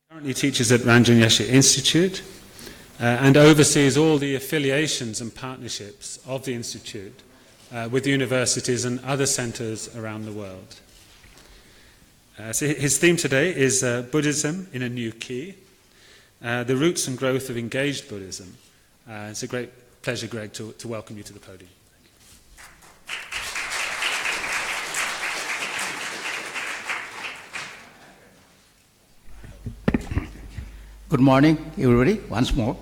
Currently teaches at Rangjung Yeshe Institute and oversees all the affiliations and partnerships of the Institute with universities and other centers around the world. So his theme today is Buddhism in a New Key, the roots and growth of engaged Buddhism. It's a great pleasure, Greg, to welcome you to the podium. Good morning, everybody, once more.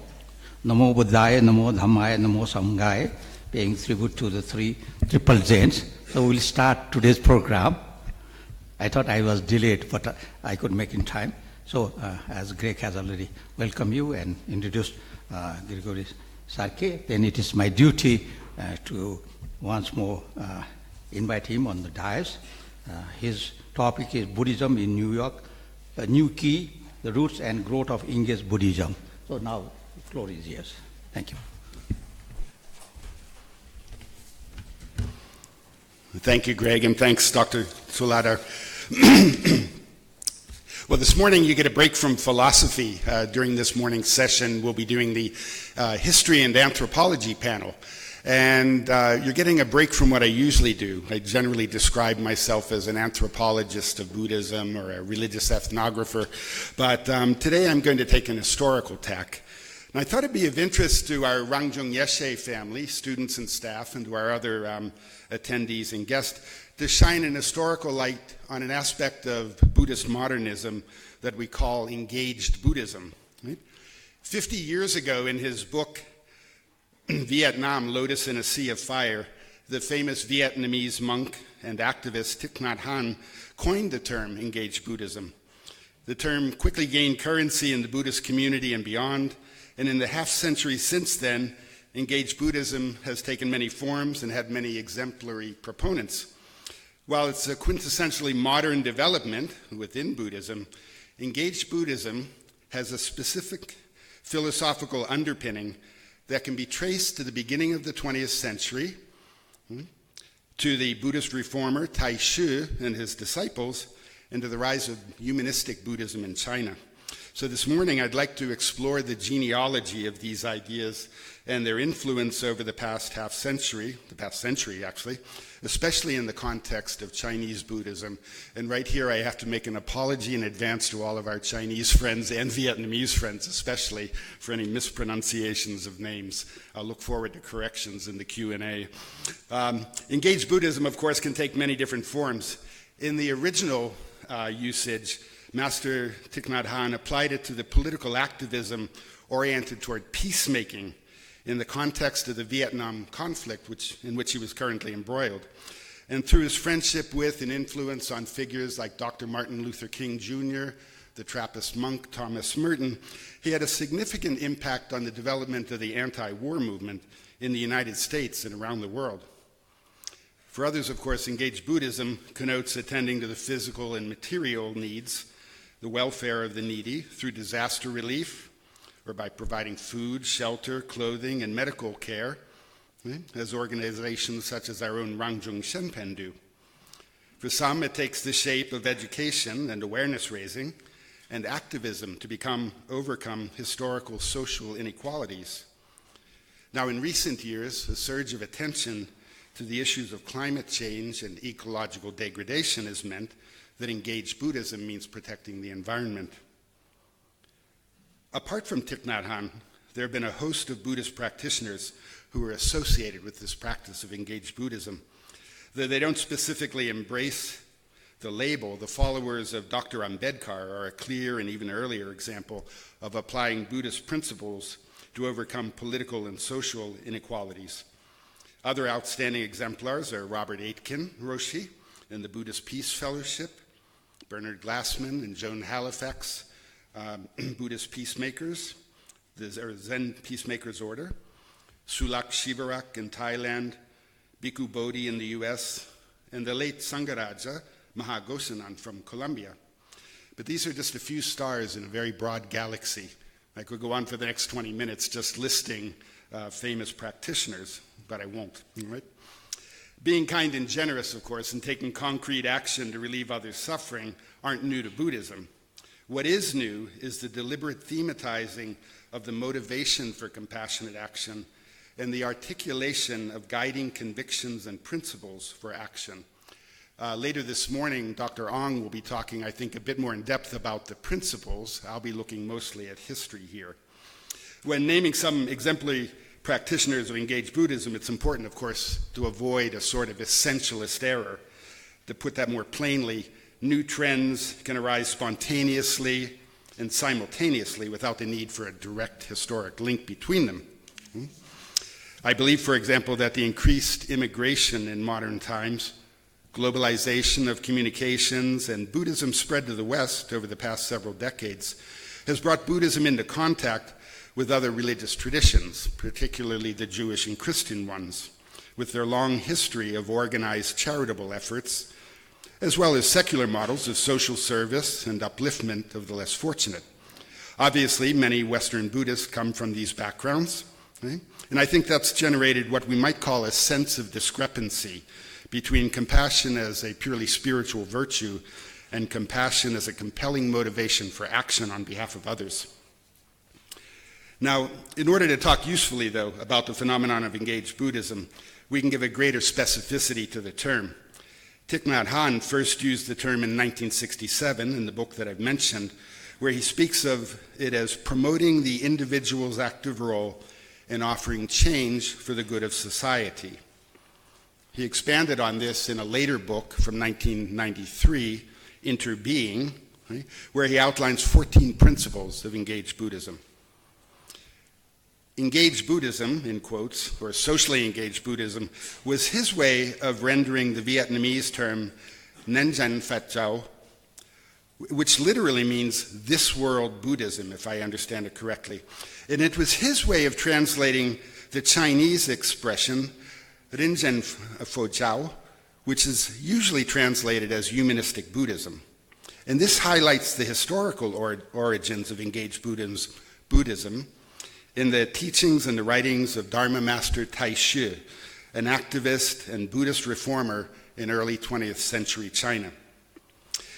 Namo Buddhaya, Namo Dhammaya, Namo Samghaya, paying tribute to the three triple Jains. So we'll start today's program. I thought I was delayed, but I could make in time. So as Greg has already welcomed you and introduced Grigory Sarke, then it is my duty to once more invite him on the dais. His topic is Buddhism in New York, a new key, the roots and growth of engaged Buddhism. So now the floor is yours. Thank you. Thank you, Greg, and thanks, Dr. Suladar. Well, this morning you get a break from philosophy. During this morning's session, we'll be doing the history and anthropology panel. And you're getting a break from what I usually do. I generally describe myself as an anthropologist of Buddhism or a religious ethnographer. But today I'm going to take an historical tack. And I thought it'd be of interest to our Rangjung Yeshe family, students and staff, and to our other attendees and guests, to shine an historical light on an aspect of Buddhist modernism that we call engaged Buddhism. Right? 50 years ago, in his book, Vietnam, Lotus in a Sea of Fire, the famous Vietnamese monk and activist Thich Nhat Hanh coined the term engaged Buddhism. The term quickly gained currency in the Buddhist community and beyond, and in the half-century since then, engaged Buddhism has taken many forms and had many exemplary proponents. While it's a quintessentially modern development within Buddhism, engaged Buddhism has a specific philosophical underpinning that can be traced to the beginning of the 20th century, to the Buddhist reformer Tai Shi and his disciples, and to the rise of humanistic Buddhism in China. So this morning I'd like to explore the genealogy of these ideas and their influence over the past century actually, especially in the context of Chinese Buddhism. And right here I have to make an apology in advance to all of our Chinese friends and Vietnamese friends especially for any mispronunciations of names. I'll look forward to corrections in the Q&A. Engaged Buddhism, of course, can take many different forms. In the original usage, Master Thich Nhat Hanh applied it to the political activism oriented toward peacemaking in the context of the Vietnam conflict in which he was currently embroiled. And through his friendship with and influence on figures like Dr. Martin Luther King Jr., the Trappist monk Thomas Merton, he had a significant impact on the development of the anti-war movement in the United States and around the world. For others, of course, engaged Buddhism connotes attending to the physical and material needs, the welfare of the needy through disaster relief, or by providing food, shelter, clothing, and medical care, as organizations such as our own Rangjung Shenpen do. For some, it takes the shape of education and awareness raising and activism to overcome historical social inequalities. Now, in recent years, a surge of attention to the issues of climate change and ecological degradation has meant that engaged Buddhism means protecting the environment. Apart from Thich Nhat Hanh, there have been a host of Buddhist practitioners who are associated with this practice of engaged Buddhism. Though they don't specifically embrace the label, the followers of Dr. Ambedkar are a clear and even earlier example of applying Buddhist principles to overcome political and social inequalities. Other outstanding exemplars are Robert Aitken Roshi and the Buddhist Peace Fellowship, Bernard Glassman and Joan Halifax, Buddhist peacemakers, the Zen Peacemakers Order, Sulak Shivarak in Thailand, Bhikkhu Bodhi in the US, and the late Sangaraja Mahagosanan from Colombia. But these are just a few stars in a very broad galaxy. I could go on for the next 20 minutes just listing famous practitioners, but I won't. Right? Being kind and generous, of course, and taking concrete action to relieve others' suffering aren't new to Buddhism. What is new is the deliberate thematizing of the motivation for compassionate action and the articulation of guiding convictions and principles for action. Later this morning, Dr. Ong will be talking, I think, a bit more in depth about the principles. I'll be looking mostly at history here. When naming some exemplary practitioners of engaged Buddhism, it's important, of course, to avoid a sort of essentialist error. To put that more plainly, new trends can arise spontaneously and simultaneously without the need for a direct historic link between them. I believe, for example, that the increased immigration in modern times, globalization of communications, and Buddhism's spread to the West over the past several decades has brought Buddhism into contact with other religious traditions, particularly the Jewish and Christian ones, with their long history of organized charitable efforts, as well as secular models of social service and upliftment of the less fortunate. Obviously, many Western Buddhists come from these backgrounds, right? And I think that's generated what we might call a sense of discrepancy between compassion as a purely spiritual virtue and compassion as a compelling motivation for action on behalf of others. Now, in order to talk usefully, though, about the phenomenon of engaged Buddhism, we can give a greater specificity to the term. Thich Nhat Hanh first used the term in 1967 in the book that I've mentioned, where he speaks of it as promoting the individual's active role in offering change for the good of society. He expanded on this in a later book from 1993, Interbeing, right, where he outlines 14 principles of engaged Buddhism. Engaged Buddhism, in quotes, or socially engaged Buddhism, was his way of rendering the Vietnamese term Nhân Phật Giáo, which literally means this world Buddhism, if I understand it correctly. And it was his way of translating the Chinese expression Rinzhen Phật Giáo, which is usually translated as humanistic Buddhism. And this highlights the historical origins of engaged Buddhism in the teachings and the writings of Dharma Master Taishu, an activist and Buddhist reformer in early 20th century China.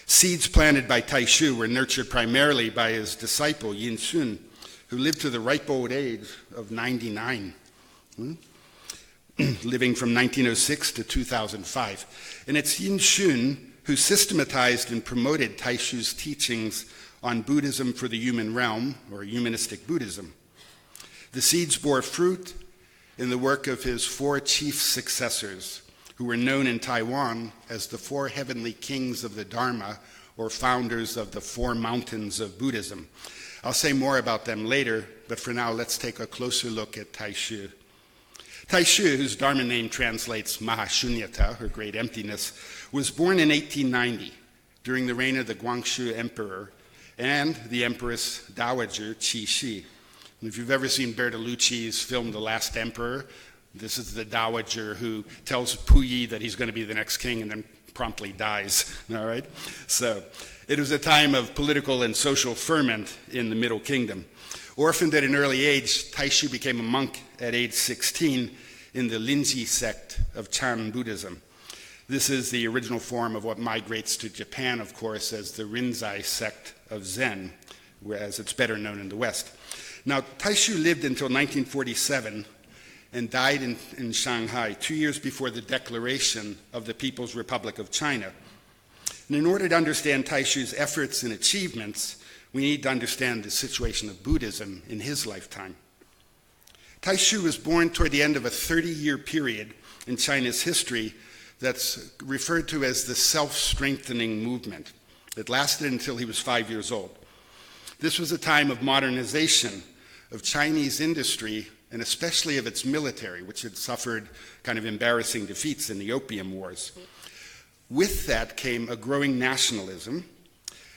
Seeds planted by Taishu were nurtured primarily by his disciple Yin Xun, who lived to the ripe old age of 99, living from 1906 to 2005. And it's Yin Xun who systematized and promoted Taishu's teachings on Buddhism for the human realm, or humanistic Buddhism. The seeds bore fruit in the work of his 4 chief successors, who were known in Taiwan as the 4 heavenly kings of the Dharma, or founders of the 4 mountains of Buddhism. I'll say more about them later, but for now, let's take a closer look at Taishu. Taishu, whose Dharma name translates Mahashunyata, or Great Emptiness, was born in 1890 during the reign of the Guangxu Emperor and the Empress Dowager Cixi. And if you've ever seen Bertolucci's film The Last Emperor, this is the Dowager who tells Puyi that he's going to be the next king and then promptly dies, all right? So it was a time of political and social ferment in the Middle Kingdom. Orphaned at an early age, Taishu became a monk at age 16 in the Linji sect of Chan Buddhism. This is the original form of what migrates to Japan, of course, as the Rinzai sect of Zen, whereas it's better known in the West. Now, Taishu lived until 1947 and died in Shanghai 2 years before the declaration of the People's Republic of China. And in order to understand Taishu's efforts and achievements, we need to understand the situation of Buddhism in his lifetime. Taishu was born toward the end of a 30-year period in China's history that's referred to as the self-strengthening movement. It lasted until he was 5 years old. This was a time of modernization of Chinese industry, and especially of its military, which had suffered kind of embarrassing defeats in the Opium Wars. With that came a growing nationalism,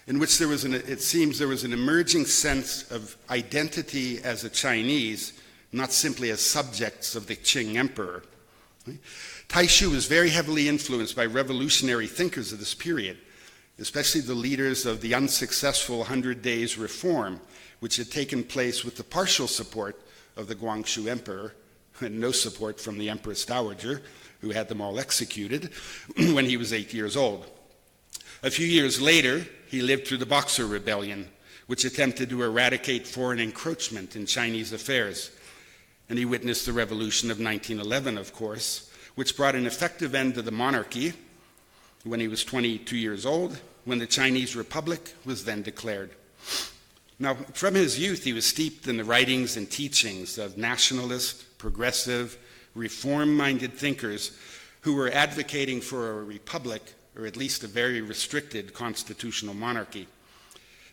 in which it seems there was an emerging sense of identity as a Chinese, not simply as subjects of the Qing Emperor. Taishu was very heavily influenced by revolutionary thinkers of this period, especially the leaders of the unsuccessful 100 Days Reform, which had taken place with the partial support of the Guangxu Emperor and no support from the Empress Dowager, who had them all executed when he was 8 years old. A few years later, he lived through the Boxer Rebellion, which attempted to eradicate foreign encroachment in Chinese affairs. And he witnessed the revolution of 1911, of course, which brought an effective end to the monarchy when he was 22 years old, when the Chinese Republic was then declared. Now, from his youth, he was steeped in the writings and teachings of nationalist, progressive, reform-minded thinkers who were advocating for a republic, or at least a very restricted constitutional monarchy.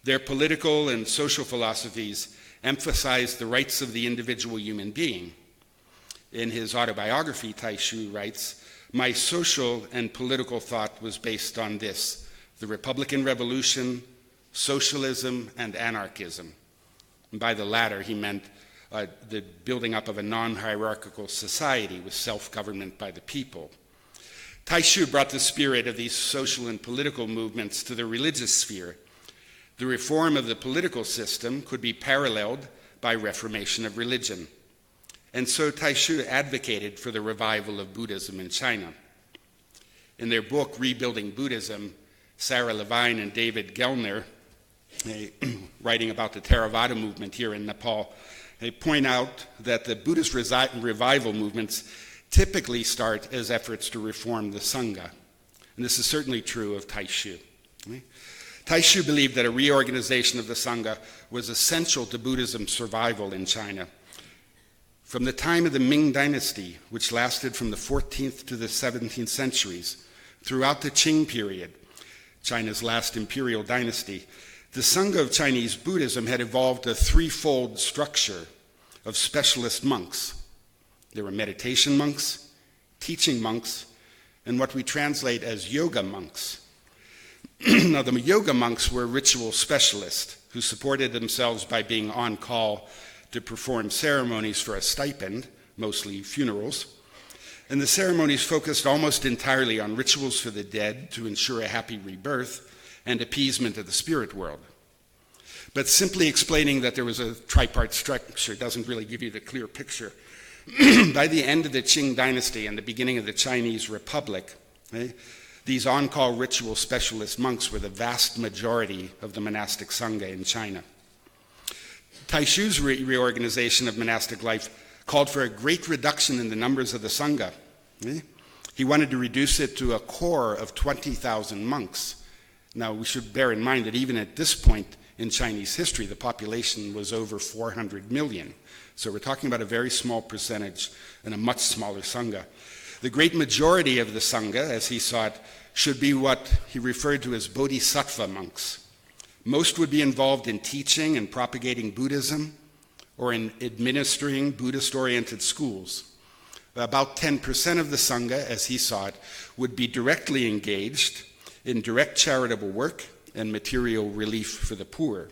Their political and social philosophies emphasized the rights of the individual human being. In his autobiography, Taishu writes, "My social and political thought was based on this: the Republican Revolution, socialism, and anarchism." And by the latter, he meant the building up of a non-hierarchical society with self-government by the people. Taishu brought the spirit of these social and political movements to the religious sphere. The reform of the political system could be paralleled by reformation of religion. And so Taishu advocated for the revival of Buddhism in China. In their book, Rebuilding Buddhism, Sarah Levine and David Gellner, writing about the Theravada movement here in Nepal, they point out that the Buddhist revival movements typically start as efforts to reform the Sangha. And this is certainly true of Taishu. Taishu believed that a reorganization of the Sangha was essential to Buddhism's survival in China. From the time of the Ming Dynasty, which lasted from the 14th to the 17th centuries, throughout the Qing period, China's last imperial dynasty, the Sangha of Chinese Buddhism had evolved a threefold structure of specialist monks. There were meditation monks, teaching monks, and what we translate as yoga monks. Now, the yoga monks were ritual specialists who supported themselves by being on call to perform ceremonies for a stipend, mostly funerals. And the ceremonies focused almost entirely on rituals for the dead to ensure a happy rebirth and appeasement of the spirit world. But simply explaining that there was a tripart structure doesn't really give you the clear picture. By the end of the Qing dynasty and the beginning of the Chinese Republic, these on-call ritual specialist monks were the vast majority of the monastic Sangha in China. Taishu's reorganization of monastic life called for a great reduction in the numbers of the Sangha. He wanted to reduce it to a core of 20,000 monks. Now, we should bear in mind that even at this point in Chinese history, the population was over 400 million. So we're talking about a very small percentage and a much smaller Sangha. The great majority of the Sangha, as he saw it, should be what he referred to as Bodhisattva monks. Most would be involved in teaching and propagating Buddhism or in administering Buddhist-oriented schools. About 10% of the Sangha, as he saw it, would be directly engaged in direct charitable work and material relief for the poor.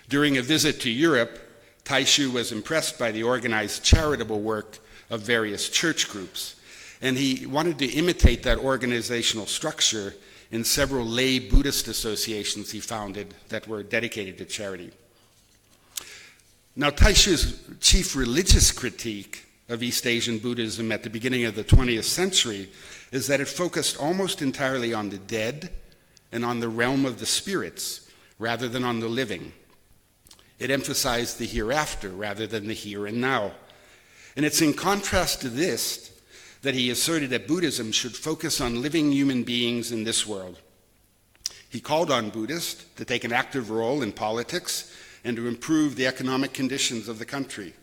During a visit to Europe, Taishu was impressed by the organized charitable work of various church groups, and he wanted to imitate that organizational structure in several lay Buddhist associations he founded that were dedicated to charity. Now, Taishu's chief religious critique of East Asian Buddhism at the beginning of the 20th century is that it focused almost entirely on the dead and on the realm of the spirits rather than on the living. It emphasized the hereafter rather than the here and now. And it's in contrast to this that he asserted that Buddhism should focus on living human beings in this world. He called on Buddhists to take an active role in politics and to improve the economic conditions of the country.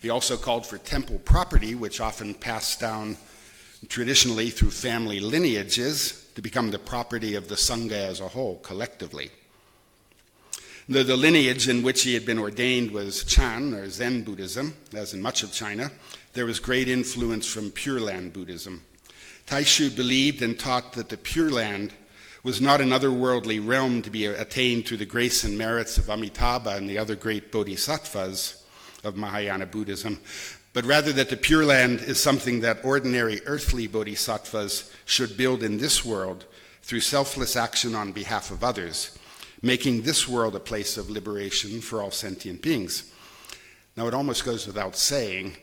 He also called for temple property, which often passed down traditionally through family lineages, to become the property of the Sangha as a whole, collectively. The lineage in which he had been ordained was Chan, or Zen Buddhism, as in much of China. There was great influence from Pure Land Buddhism. Taishu believed and taught that the Pure Land was not an otherworldly realm to be attained through the grace and merits of Amitabha and the other great bodhisattvas of Mahayana Buddhism, but rather that the Pure Land is something that ordinary earthly bodhisattvas should build in this world through selfless action on behalf of others, making this world a place of liberation for all sentient beings. Now, it almost goes without saying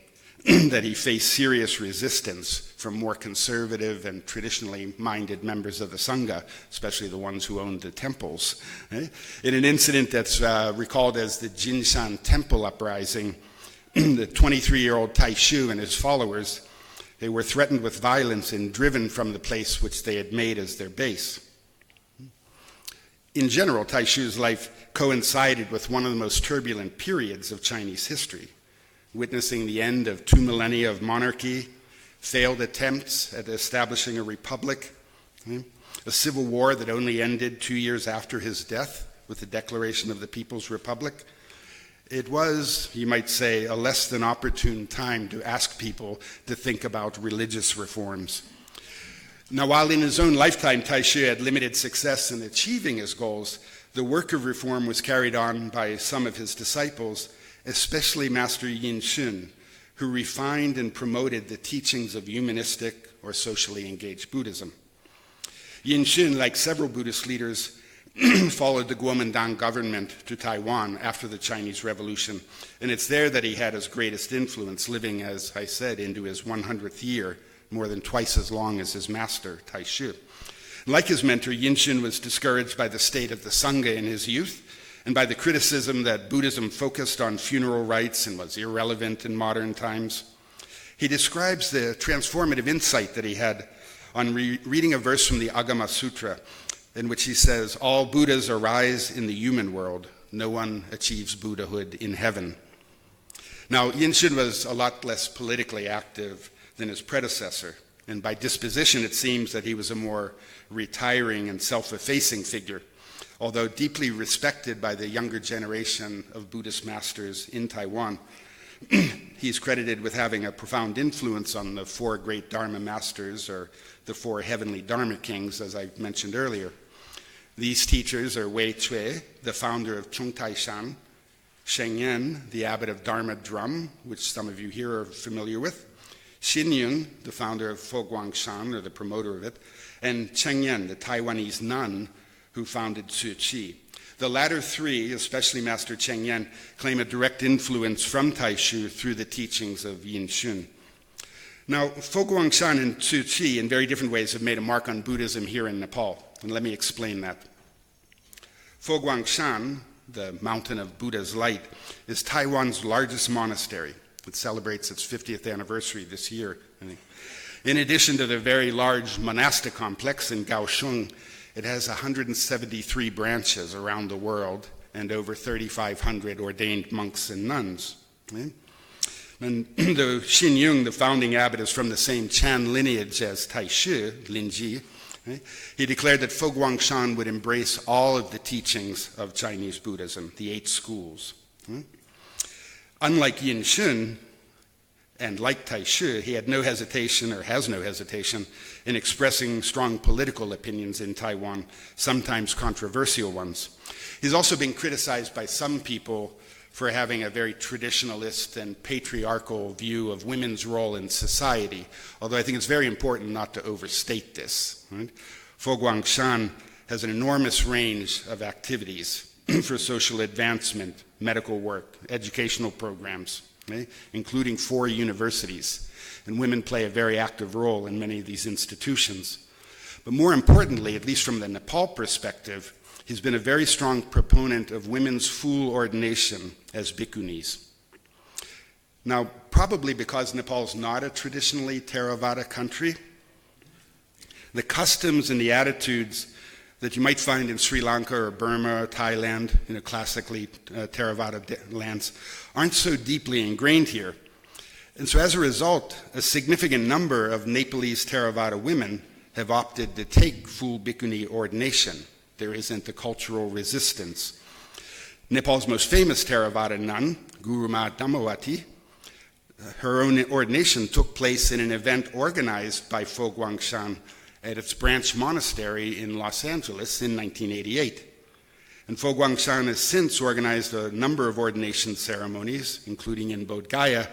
that he faced serious resistance from more conservative and traditionally minded members of the Sangha, especially the ones who owned the temples. In an incident that's recalled as the Jinshan Temple Uprising, the 23-year-old Taishu and his followers, they were threatened with violence and driven from the place which they had made as their base. In general, Taishu's life coincided with one of the most turbulent periods of Chinese history, witnessing the end of 2 millennia of monarchy, failed attempts at establishing a republic, a civil war that only ended 2 years after his death with the declaration of the People's Republic. It was, you might say, a less than opportune time to ask people to think about religious reforms. Now, while in his own lifetime Taishu had limited success in achieving his goals, the work of reform was carried on by some of his disciples, especially Master Yin Shun, who refined and promoted the teachings of humanistic or socially engaged Buddhism. Yin Shun, like several Buddhist leaders, followed the Kuomintang government to Taiwan after the Chinese Revolution, and it's there that he had his greatest influence, living, as I said, into his 100th year, more than twice as long as his master, Taishu. Like his mentor, Yin Shun was discouraged by the state of the Sangha in his youth, and by the criticism that Buddhism focused on funeral rites and was irrelevant in modern times. He describes the transformative insight that he had on reading a verse from the Agama Sutra, in which he says, "All Buddhas arise in the human world. No one achieves Buddhahood in heaven." Now, Yin Shun was a lot less politically active than his predecessor, and by disposition it seems that he was a more retiring and self-effacing figure. Although deeply respected by the younger generation of Buddhist masters in Taiwan, he's credited with having a profound influence on the 4 great Dharma masters, or the 4 heavenly Dharma kings, as I mentioned earlier. These teachers are Wei Chui, the founder of Chungtai Shan, Sheng Yen, the abbot of Dharma Drum, which some of you here are familiar with, Xin Yun, the founder of Fo Guangshan, or the promoter of it, and Cheng Yen, the Taiwanese nun who founded Tzu Chi. The latter 3, especially Master Cheng Yen, claim a direct influence from Taishu through the teachings of Yin Shun. Now, Fo Guangshan and Tzu Chi, in very different ways, have made a mark on Buddhism here in Nepal, and let me explain that. Fo Guangshan, the Mountain of Buddha's Light, is Taiwan's largest monastery. It celebrates its 50th anniversary this year, I think. In addition to the very large monastic complex in Kaohsiung, it has 173 branches around the world and over 3,500 ordained monks and nuns. And the Xin Yung, the founding abbot, is from the same Chan lineage as Taishu, Linji. He declared that Fo Guangshan would embrace all of the teachings of Chinese Buddhism, the 8 schools. Unlike Yin Shun, and like Taishu, he had no hesitation, or has no hesitation, in expressing strong political opinions in Taiwan, sometimes controversial ones. He's also been criticized by some people for having a very traditionalist and patriarchal view of women's role in society, although I think it's very important not to overstate this. Right? Fo Guangshan has an enormous range of activities for social advancement, medical work, educational programs, including 4 universities, and women play a very active role in many of these institutions. But more importantly, at least from the Nepal perspective, he's been a very strong proponent of women's full ordination as bhikkhunis. Now, probably because Nepal's not a traditionally Theravada country, the customs and the attitudes that you might find in Sri Lanka or Burma or Thailand, classically Theravada lands, aren't so deeply ingrained here. And so as a result, a significant number of Nepalese Theravada women have opted to take full bhikkhuni ordination. There isn't the cultural resistance. Nepal's most famous Theravada nun, Guru Ma Dhammawati, her own ordination took place in an event organized by Fo Guangshan at its branch monastery in Los Angeles in 1988. And Fo Guangshan has since organized a number of ordination ceremonies, including in Bodh Gaya, in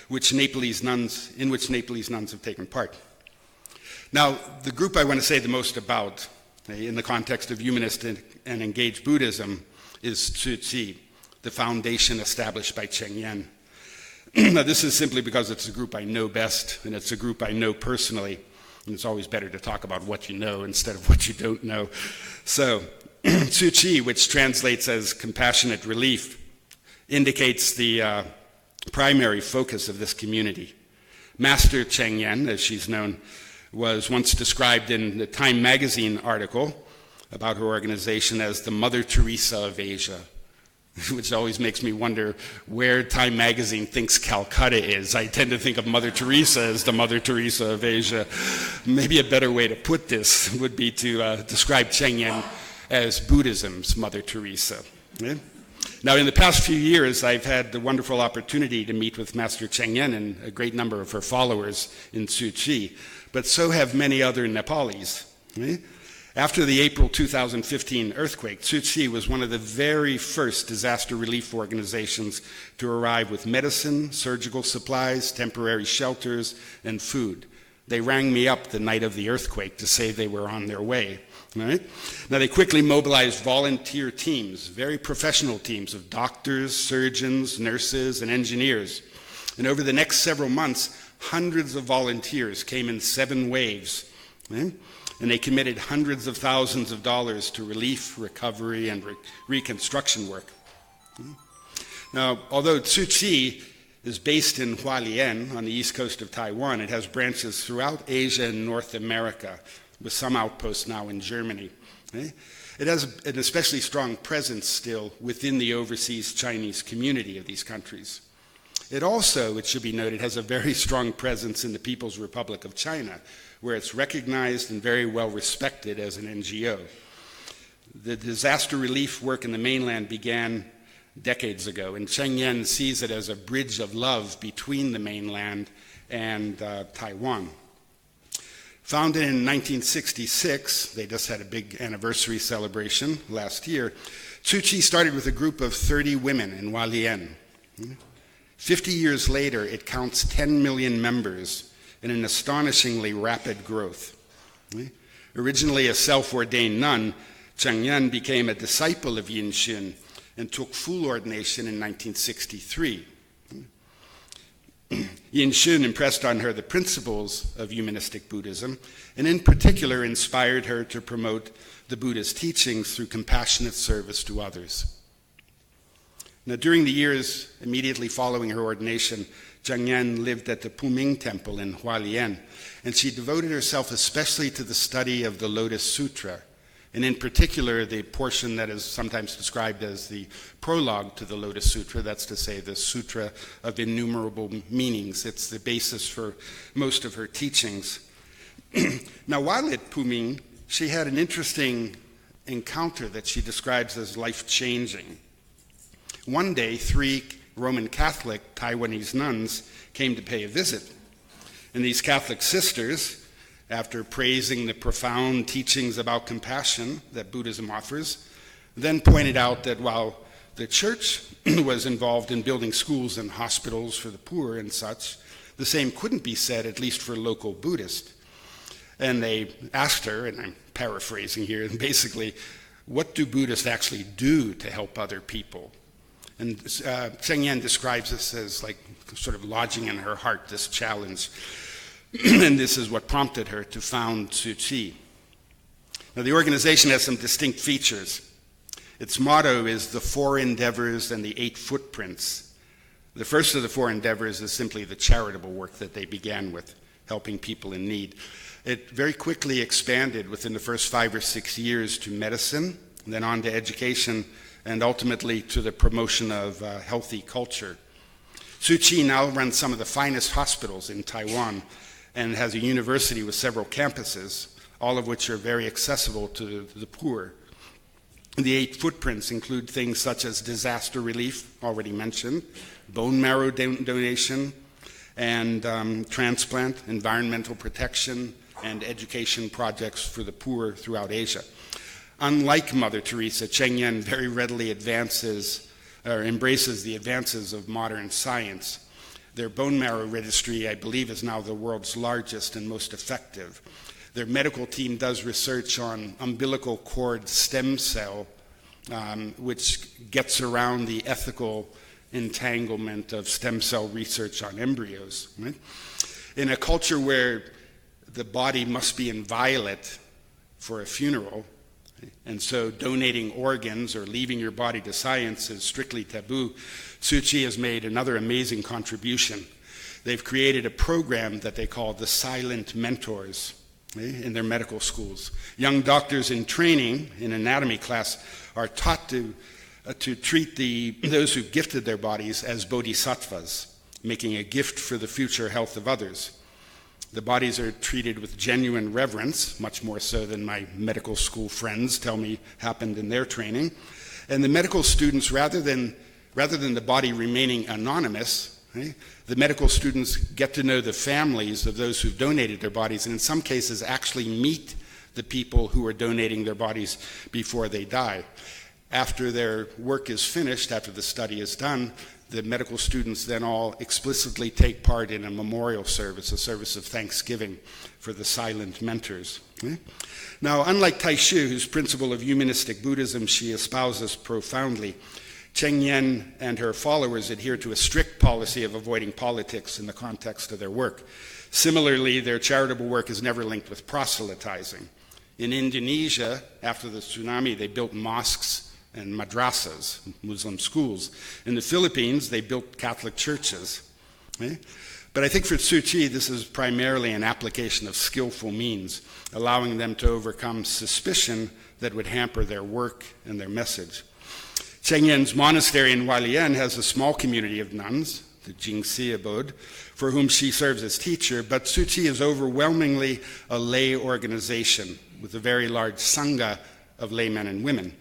which Nepalese nuns have taken part. Now, the group I want to say the most about, in the context of humanist and engaged Buddhism, is Tzu Chi, the foundation established by Cheng Yen. Now, this is simply because it's a group I know best, and it's a group I know personally, and it's always better to talk about what you know instead of what you don't know. So, Tzu Chi, which translates as compassionate relief, indicates the primary focus of this community. Master Cheng Yen, as she's known, was once described in the Time magazine article about her organization as the Mother Teresa of Asia, which always makes me wonder where Time magazine thinks Calcutta is. I tend to think of Mother Teresa as the Mother Teresa of Asia. Maybe a better way to put this would be to describe Cheng Yen as Buddhism's Mother Teresa. Yeah? Now, in the past few years, I've had the wonderful opportunity to meet with Master Cheng Yen and a great number of her followers in Tzu Chi, but so have many other Nepalis. Yeah? After the April 2015 earthquake, Tzu Chi was one of the very first disaster relief organizations to arrive with medicine, surgical supplies, temporary shelters, and food. They rang me up the night of the earthquake to say they were on their way. Right? Now, they quickly mobilized volunteer teams, very professional teams of doctors, surgeons, nurses, and engineers. And over the next several months, hundreds of volunteers came in 7 waves. Right? And they committed hundreds of thousands of dollars to relief, recovery, and reconstruction work. Now, although Tzu Chi is based in Hualien on the east coast of Taiwan, it has branches throughout Asia and North America, with some outposts now in Germany. It has an especially strong presence still within the overseas Chinese community of these countries. It also, it should be noted, has a very strong presence in the People's Republic of China, where it's recognized and very well respected as an NGO. The disaster relief work in the mainland began decades ago, and Cheng Yen sees it as a bridge of love between the mainland and Taiwan. Founded in 1966, they just had a big anniversary celebration last year, Tzu Chi started with a group of 30 women in Hualien. 50 years later, it counts 10 million members in an astonishingly rapid growth. Originally a self-ordained nun, Cheng Yen became a disciple of Yin Xun and took full ordination in 1963. Yin Xun impressed on her the principles of humanistic Buddhism, and in particular inspired her to promote the Buddha's teachings through compassionate service to others. Now, during the years immediately following her ordination, Cheng Yen lived at the Puming Temple in Hualien, and she devoted herself especially to the study of the Lotus Sutra, and in particular the portion that is sometimes described as the prologue to the Lotus Sutra, that's to say the Sutra of Innumerable Meanings. It's the basis for most of her teachings. Now, while at Puming, she had an interesting encounter that she describes as life-changing. One day, 3 Roman Catholic Taiwanese nuns came to pay a visit. And these Catholic sisters, after praising the profound teachings about compassion that Buddhism offers, then pointed out that while the church was involved in building schools and hospitals for the poor and such, the same couldn't be said, at least for local Buddhists. And they asked her, and I'm paraphrasing here, basically, what do Buddhists actually do to help other people? And Cheng Yen describes this as like sort of lodging in her heart, this challenge. And this is what prompted her to found Tzu Chi. Now, the organization has some distinct features. Its motto is the 4 endeavors and the 8 footprints. The first of the 4 endeavors is simply the charitable work that they began with, helping people in need. It very quickly expanded within the first 5 or 6 years to medicine, then on to education, and ultimately to the promotion of healthy culture. Tzu Chi now runs some of the finest hospitals in Taiwan and has a university with several campuses, all of which are very accessible to the poor. The 8 footprints include things such as disaster relief, already mentioned, bone marrow donation, and transplant, environmental protection, and education projects for the poor throughout Asia. Unlike Mother Teresa, Cheng Yen very readily embraces the advances of modern science. Their bone marrow registry, I believe, is now the world's largest and most effective. Their medical team does research on umbilical cord stem cell, which gets around the ethical entanglement of stem cell research on embryos. Right? In a culture where the body must be inviolate for a funeral, and so donating organs or leaving your body to science is strictly taboo, Tzu Chi has made another amazing contribution. They've created a program that they call the Silent Mentors in their medical schools. Young doctors in training in anatomy class are taught to treat those who've gifted their bodies as bodhisattvas, making a gift for the future health of others. The bodies are treated with genuine reverence, much more so than my medical school friends tell me happened in their training. And the medical students, rather than the body remaining anonymous, the medical students get to know the families of those who've donated their bodies, and in some cases actually meet the people who are donating their bodies before they die. After their work is finished, after the study is done, the medical students then all explicitly take part in a memorial service, a service of thanksgiving for the silent mentors. Now, unlike Taishu, whose principle of humanistic Buddhism she espouses profoundly, Cheng Yen and her followers adhere to a strict policy of avoiding politics in the context of their work. Similarly, their charitable work is never linked with proselytizing. In Indonesia, after the tsunami, they built mosques and madrasas, Muslim schools. In the Philippines, they built Catholic churches. But I think for Tzu Chi, this is primarily an application of skillful means, allowing them to overcome suspicion that would hamper their work and their message. Cheng Yen's monastery in Hualien has a small community of nuns, the Jingxi abode, for whom she serves as teacher, but Tzu Chi is overwhelmingly a lay organization with a very large sangha of laymen and women.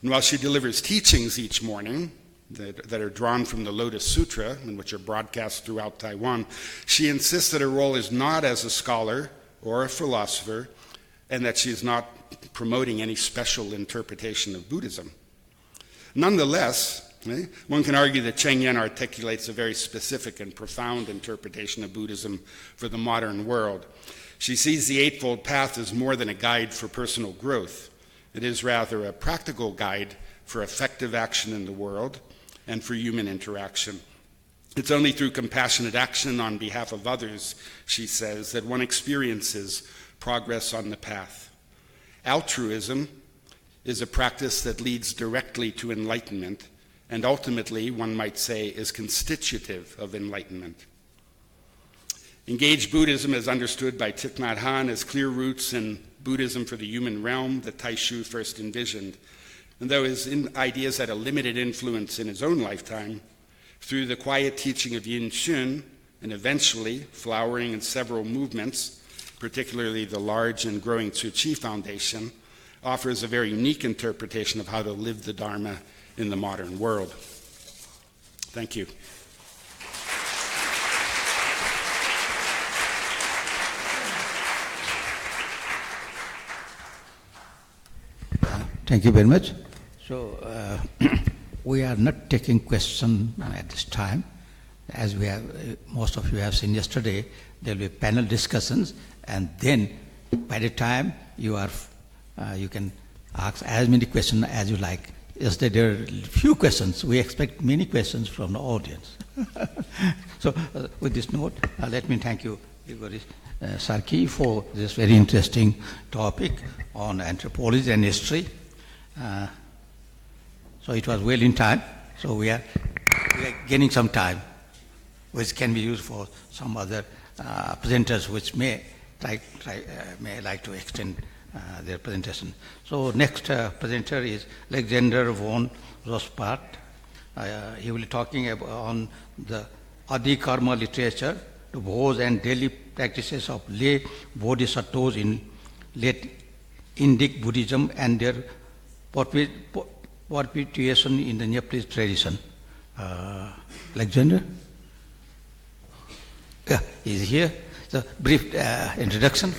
And while she delivers teachings each morning that are drawn from the Lotus Sutra, and which are broadcast throughout Taiwan, she insists that her role is not as a scholar or a philosopher, and that she is not promoting any special interpretation of Buddhism. Nonetheless, one can argue that Cheng Yen articulates a very specific and profound interpretation of Buddhism for the modern world. She sees the Eightfold Path as more than a guide for personal growth. It is rather a practical guide for effective action in the world and for human interaction. It's only through compassionate action on behalf of others, she says, that one experiences progress on the path. Altruism is a practice that leads directly to enlightenment, and ultimately, one might say, is constitutive of enlightenment. Engaged Buddhism, as understood by Thich Nhat Hanh, has clear roots in Buddhism for the human realm that Taishu first envisioned. And though his ideas had a limited influence in his own lifetime, through the quiet teaching of Yin Xun, and eventually flowering in several movements, particularly the large and growing Tzu Chi Foundation, offers a very unique interpretation of how to live the Dharma in the modern world. Thank you. Thank you very much. So we are not taking questions at this time. As we have, most of you have seen yesterday, there will be panel discussions, and then by the time you are, you can ask as many questions as you like. Yesterday there are few questions. We expect many questions from the audience. So with this note, let me thank you, Grigori Sarki, for this very interesting topic on anthropology and history. So it was well in time. So we are gaining some time, which can be used for some other presenters, which may like to extend their presentation. So next presenter is Alexander von Rospart. He will be talking on the Adi Karma literature, the vows and daily practices of lay bodhisattvas in late Indic Buddhism and their perpetuation in the Nepalese tradition. Alexander? Yeah, he's here. So brief introduction.